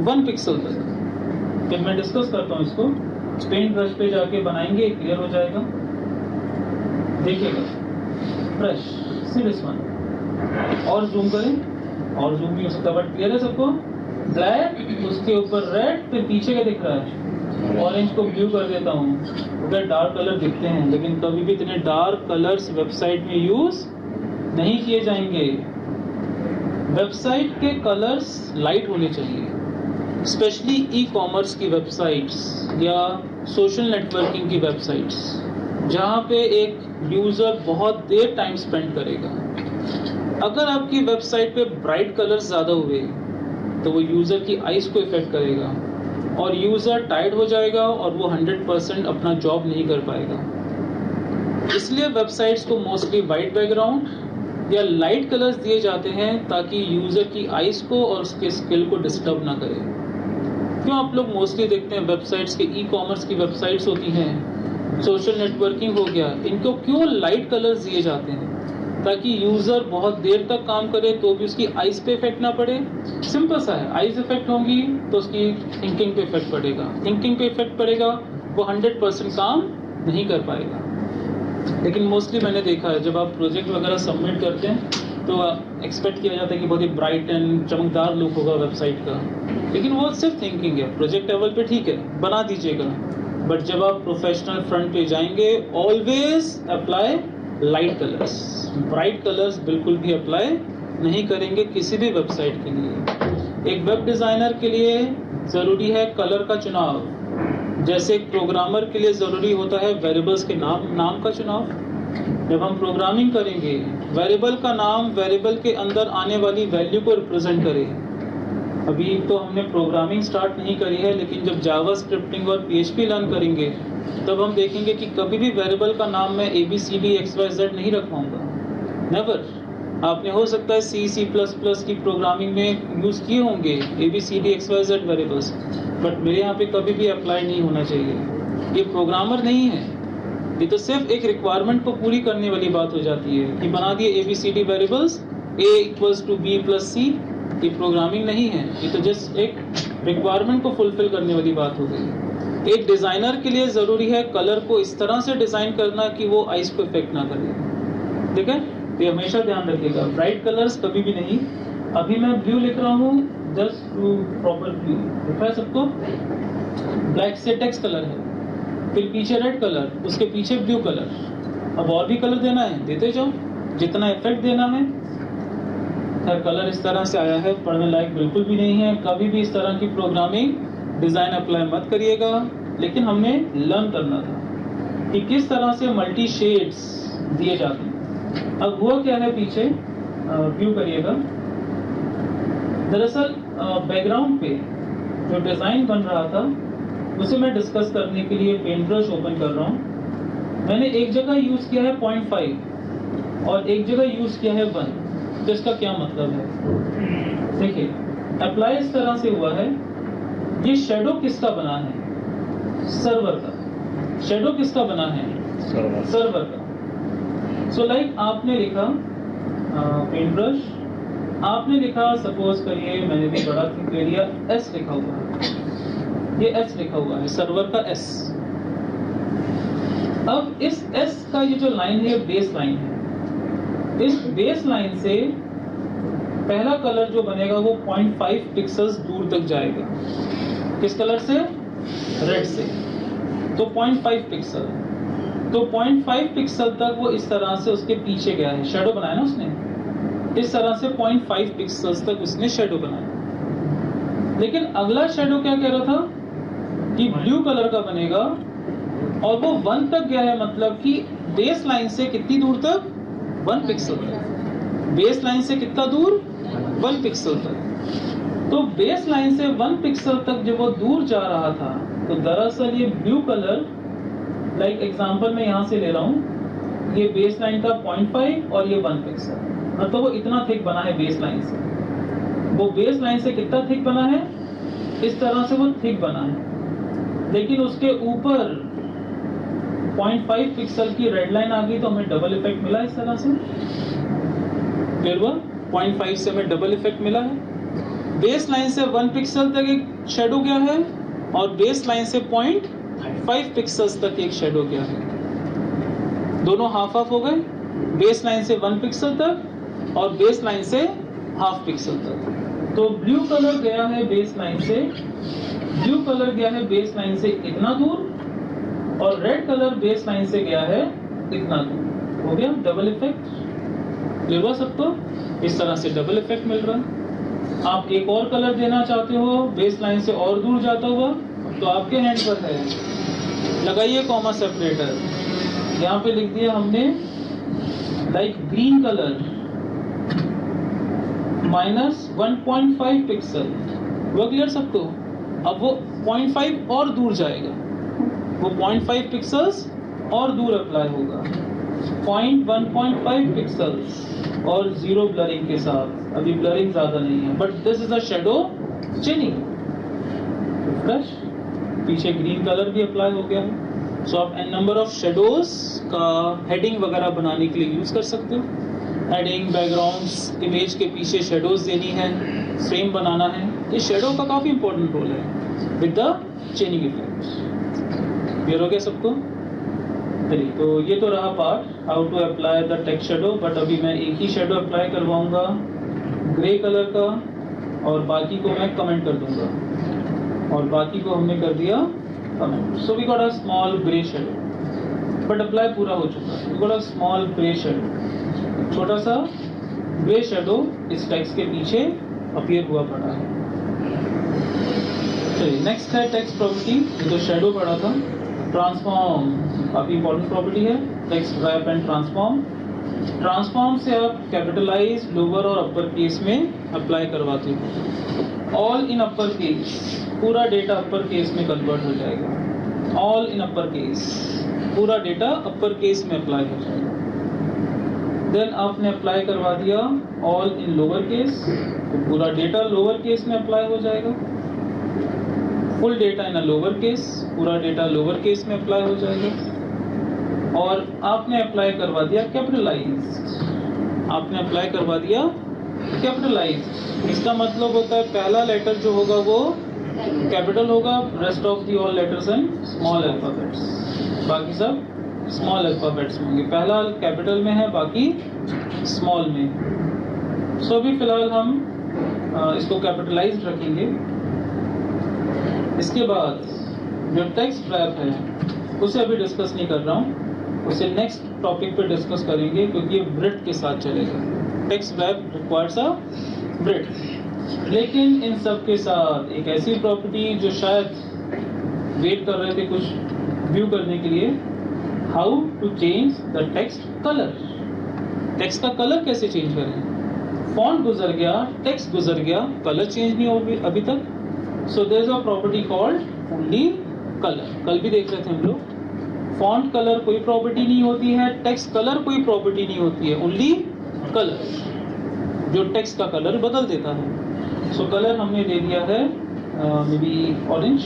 1 पिक्सल तक। फिर मैं डिस्कस करता हूँ इसको, पेंट ब्रश पे जाके बनाएंगे, क्लियर हो जाएगा। देखिएगा, फ्रेश, सी दिस वन, और जूम करें, और जूम भी हो सकता है, बट क्लियर है सबको। ब्लैक, उसके ऊपर रेड, फिर पीछे का दिख रहा है, ऑरेंज को ब्लू कर देता हूँ। उधर डार्क कलर दिखते हैं, लेकिन कभी भी इतने डार्क कलर्स वेबसाइट में यूज नहीं किए जाएंगे। वेबसाइट के कलर्स लाइट होने चाहिए, स्पेशली ई कॉमर्स की वेबसाइट्स या सोशल नेटवर्किंग की वेबसाइट्स, जहाँ पे एक यूजर बहुत देर टाइम स्पेंड करेगा। अगर आपकी वेबसाइट पे ब्राइट कलर्स ज़्यादा हुए तो वो यूज़र की आइज़ को इफेक्ट करेगा, और यूज़र टायर्ड हो जाएगा और वो 100% अपना जॉब नहीं कर पाएगा। इसलिए वेबसाइट्स को मोस्टली वाइट बैकग्राउंड या लाइट कलर्स दिए जाते हैं ताकि यूज़र की आइज़ को और उसके स्किल को डिस्टर्ब ना करे। क्यों आप लोग मोस्टली देखते हैं वेबसाइट्स के ई-कॉमर्स की वेबसाइट्स होती हैं, सोशल नेटवर्किंग हो गया, इनको क्यों लाइट कलर्स दिए जाते हैं? ताकि यूज़र बहुत देर तक काम करे तो भी उसकी आइज पे इफेक्ट ना पड़े। सिंपल सा है, आइज इफेक्ट होंगी तो उसकी थिंकिंग पे इफेक्ट पड़ेगा, थिंकिंग पे इफेक्ट पड़ेगा, वो 100% काम नहीं कर पाएगा। लेकिन मोस्टली मैंने देखा है जब आप प्रोजेक्ट वगैरह सबमिट करते हैं तो एक्सपेक्ट किया जाता है कि बहुत ही ब्राइट एंड चमकदार लुक होगा वेबसाइट का, लेकिन वो सिर्फ थिंकिंग है। प्रोजेक्ट लेवल पे ठीक है, बना दीजिएगा, बट जब आप प्रोफेशनल फ्रंट पे जाएंगे always apply light colours. Bright colours बिल्कुल भी अप्लाई नहीं करेंगे किसी भी वेबसाइट के लिए। एक वेब डिज़ाइनर के लिए ज़रूरी है कलर का चुनाव, जैसे एक प्रोग्रामर के लिए ज़रूरी होता है वेरिएबल्स के नाम का चुनाव। जब हम प्रोग्रामिंग करेंगे, वेरिएबल का नाम वेरिएबल के अंदर आने वाली वैल्यू को रिप्रेजेंट करे। अभी तो हमने प्रोग्रामिंग स्टार्ट नहीं करी है, लेकिन जब जावा स्क्रिप्टिंग और PHP लर्न करेंगे तब हम देखेंगे कि कभी भी वेरिएबल का नाम मैं ABCD XYZ नहीं रखवाऊंगा, नेवर। आपने हो सकता है C++ की प्रोग्रामिंग में यूज़ किए होंगे ABCD XYZ वेरिएबल्स, बट मेरे यहाँ पे कभी भी अप्लाई नहीं होना चाहिए। ये प्रोग्रामर नहीं है, ये तो सिर्फ एक रिक्वायरमेंट को पूरी करने वाली बात हो जाती है कि बना दिए ABCD variables A = B + C। ये प्रोग्रामिंग नहीं है, ये तो जस्ट एक रिक्वायरमेंट को फुलफिल करने वाली बात हो गई। एक डिज़ाइनर के लिए ज़रूरी है कलर को इस तरह से डिज़ाइन करना कि वो आइज को इफेक्ट ना करे, ठीक है? तो हमेशा ध्यान रखिएगा, ब्राइट कलर्स कभी भी नहीं। अभी मैं ब्लू लिख रहा हूँ, जस्ट टू प्रॉपर ब्लू लिखा है सबको। ब्लैक से टेक्स्ट कलर है, फिर पीछे रेड कलर, उसके पीछे ब्लू कलर। अब और भी कलर देना है, देते जाओ जितना इफेक्ट देना है। खैर कलर इस तरह से आया है, पढ़ने लायक बिल्कुल भी नहीं है। कभी भी इस तरह की प्रोग्रामिंग डिज़ाइन अप्लाई मत करिएगा, लेकिन हमने लर्न करना था कि किस तरह से मल्टी शेड्स दिए जाते हैं। अब हुआ क्या है पीछे, व्यू करिएगा। दरअसल बैकग्राउंड पे जो डिज़ाइन बन रहा था उसे मैं डिस्कस करने के लिए पेंट ब्रश ओपन कर रहा हूँ। मैंने एक जगह यूज़ किया है 0.5 और एक जगह यूज़ किया है 1। तो इसका क्या मतलब है, देखिए अप्लाई इस तरह से हुआ है। ये शेडो किसका बना है, सर्वर का। शेडो किसका बना है, सर्वर का। सो लाइक आपने लिखा पेंट ब्रश, आपने लिखा, सपोज करिए मैंने भी बड़ा क्लिक ले लिया, S लिखा हुआ है, ये S लिखा हुआ है, सर्वर का S। अब इस S का ये जो लाइन है बेस लाइन है। इस बेस लाइन से पहला कलर जो बनेगा वो 0.5 पिक्सल्स दूर तक जाएगा। किस कलर से, रेड से। तो 0.5 पिक्सल, तो 0.5 पिक्सल तक वो इस तरह से उसके पीछे गया है, शेडो बनाया ना उसने, इस तरह से 0.5 पिक्सल्स तक उसने शेडो बनाया। लेकिन अगला शेडो क्या कह रहा था कि ब्लू कलर का बनेगा और वो 1 तक गया है, मतलब कि बेस लाइन से कितनी दूर तक, 1 पिक्सल तक। बेस लाइन से कितना दूर, 1 पिक्सल तक। तो बेस लाइन से 1 पिक्सल तक जब वो दूर जा रहा था तो दरअसल ये ब्लू कलर, लाइक एग्जांपल मैं यहाँ से ले रहा हूँ, ये बेस लाइन का 0.5 और ये 1 पिक्सल, मतलब वो इतना थिक बना है बेस लाइन से। वो बेस लाइन से कितना थिक बना है, इस तरह से वो थिक बना है। लेकिन उसके ऊपर 0.5 पिक्सल की रेड लाइन आ गई तो हमें डबल इफेक्ट मिला इस तरह से। फिर वह 0.5 से हमें डबल इफेक्ट मिला है। बेस लाइन से 1 पिक्सल तक एक शेडो गया है और बेस लाइन से 0.5 पिक्सल्स तक एक शेडो गया है। दोनों हाफ हाफ हो गए, बेस लाइन से 1 पिक्सल तक और बेस लाइन से हाफ पिक्सल तक। तो ब्लू कलर गया है बेस लाइन से, ब्लू कलर गया है बेस लाइन से इतना दूर और रेड कलर बेस लाइन से गया है इतना दूर। हो गया डबल इफेक्ट। ले हुआ सबको, इस तरह से डबल इफेक्ट मिल रहा है। आप एक और कलर देना चाहते हो बेस लाइन से और दूर जाता हुआ तो आपके हैंड पर है, लगाइए कॉमा सेपरेटर। यहाँ पे लिख दिया हमने लाइक ग्रीन कलर -1.5 पिक्सल। वो क्लियर सबको। अब वो 0.5 और दूर जाएगा, वो 0.5 पिक्सल्स और दूर अप्लाई होगा, 1.5 पिक्सल्स और 0 ब्लरिंग के साथ। अभी ब्लरिंग ज़्यादा नहीं है, but this is a shadow चेनिंग। Refresh, पीछे ग्रीन कलर भी अप्लाई हो गया है। सो आप एन नंबर ऑफ शेडोज का हेडिंग वगैरह बनाने के लिए यूज़ कर सकते हो। हेडिंग, बैकग्राउंड्स, इमेज के पीछे शेडोज देनी है, फ्रेम बनाना है, ये शेडो का काफ़ी इंपॉर्टेंट रोल है with the chaining effect. Clear हो गया सबको? चलिए, तो ये तो रहा part how to apply the text shadow. But अभी मैं एक ही शेडो अप्लाई करवाऊंगा ग्रे कलर का, और बाकी को मैं कमेंट कर दूंगा, और बाकी को हमने कर दिया comment. So we got a small grey shadow, but apply पूरा हो चुका है। We got a small grey shadow, छोटा सा ग्रे शेडो इस टेक्स्ट के पीछे अपीयर हुआ पड़ा है। चलिए, नेक्स्ट है टेक्स्ट प्रॉपर्टी। ये तो शेडो पड़ा था। ट्रांसफॉर्म काफ़ी इंपॉर्टेंट प्रॉपर्टी है, text rap and transform. Transform से आप कैपिटलाइज, लोअर और अपर केस में अप्लाई करवाते हो। ऑल इन अपर केस, पूरा डेटा अपर केस में कन्वर्ट हो जाएगा। ऑल इन अपर केस, पूरा डेटा अपर केस में अप्लाई हो जाएगा। देन आपने अप्लाई करवा दिया ऑल इन लोअर केस, तो पूरा डेटा लोअर केस में अप्लाई हो जाएगा। Full data in a lower case, पूरा डेटा लोअर केस में अप्लाई हो जाएगा। और आपने अप्लाई करवा दिया कैपिटलाइज, आपने अप्लाई करवा दिया कैपिटलाइज। इसका मतलब होता है पहला लेटर जो होगा वो कैपिटल होगा, rest of the all letters in small alphabets, बाकी सब स्मॉल अल्फाबेट्स होंगे। पहला कैपिटल में है, बाकी स्मॉल में। सो अभी फिलहाल हम इसको कैपिटलाइज्ड रखेंगे। इसके बाद जो टेक्स्ट रैप है उसे अभी डिस्कस नहीं कर रहा हूँ, उसे नेक्स्ट टॉपिक पे डिस्कस करेंगे, क्योंकि ये ब्रिट के साथ चलेगा। टेक्स्ट रैप रिक्वायर्स अ ब्रिट। लेकिन इन सब के साथ एक ऐसी प्रॉपर्टी जो शायद वेट कर रहे थे कुछ व्यू करने के लिए, how to change the text colour. Text का कलर कैसे चेंज करें? फॉन्ट गुजर गया, टेक्स्ट गुजर गया, कलर चेंज नहीं हो अभी तक। So there is a property called only colour. कल भी देख रहे थे हम लोग। फॉन्ट कलर कोई प्रॉपर्टी नहीं होती है, टेक्स्ट कलर कोई प्रॉपर्टी नहीं होती है, ओनली कलर जो टेक्स्ट का कलर बदल देता है। सो कलर हमने दे दिया है मे बी ऑरेंज।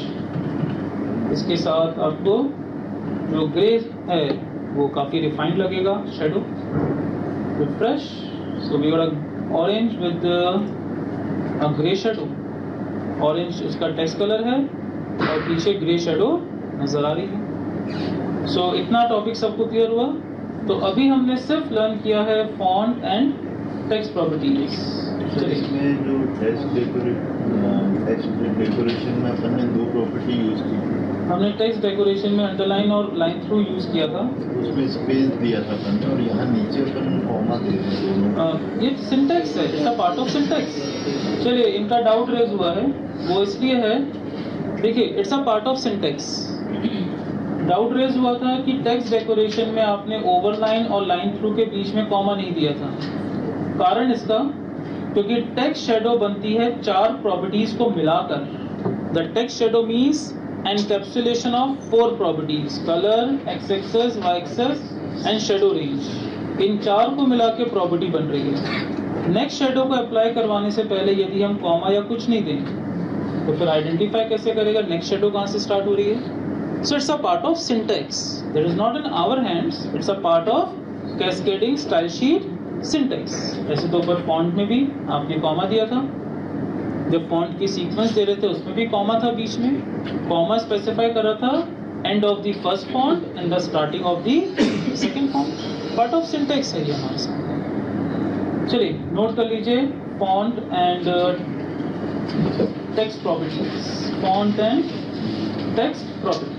इसके साथ आपको जो ग्रे है वो काफ़ी रिफाइंड लगेगा shadow. Refresh, so we got a orange with a grey shadow. Orange इसका टेक्स्ट कलर है और पीछे ग्रे शेडो नजर आ रही है। सो इतना टॉपिक सबको क्लियर हुआ? तो अभी हमने सिर्फ लर्न किया है फॉन्ट एंड टेक्स्ट प्रॉपर्टीज। इसमें जो टेक्स्ट डेकोरेशन में अपन ने दो प्रॉपर्टी यूज की। हमने टेक्स्ट डेकोरेशन में अंडरलाइन और लाइन थ्रू यूज किया था, उसमें स्पेस दिया था अपन ने, और यहाँ नीचे अपन कॉमा दे रहे हैं। ये सिंटैक्स है, it's a part of syntax. चलिए, इनका डाउट रेज हुआ है, वो इसलिए है, देखिए it's a part of syntax. Doubt raise हुआ था कि टेक्स्ट डेकोरेशन में आपने ओवरलाइन और लाइन थ्रू के बीच में कॉमा नहीं दिया था। कारण इसका, क्योंकि टेक्स्ट शेडो बनती है 4 प्रॉपर्टीज को मिलाकर। The text shadow means encapsulation of 4 properties, colour, X axis, Y axis and shadow range. इन 4 को मिला के प्रॉपर्टी बन रही है। नेक्स्ट शेडो को अप्लाई करवाने से पहले यदि हम कॉमा या कुछ नहीं दें तो फिर आइडेंटिफाई कैसे करेगा नेक्स्ट शेडो कहाँ से स्टार्ट हो रही है? So it's a part of syntax, that is not in our hands, it's a part of cascading style sheet syntax. ऐसे तो ऊपर फॉन्ट में भी आपने कॉमा दिया था, जब फॉन्ट की सीक्वेंस दे रहे थे उसमें भी कॉमा था बीच में। कॉमा स्पेसिफाई कर रहा था end of the first font and the starting of the second font. Part of syntax है ये हमारे साथ। चलिए नोट कर लीजिए, font and text properties, font and text properties.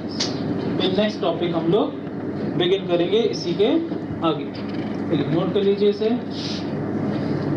फिर नेक्स्ट टॉपिक हम लोग बिगिन करेंगे इसी के आगे। चलिए नोट कर लीजिए इसे।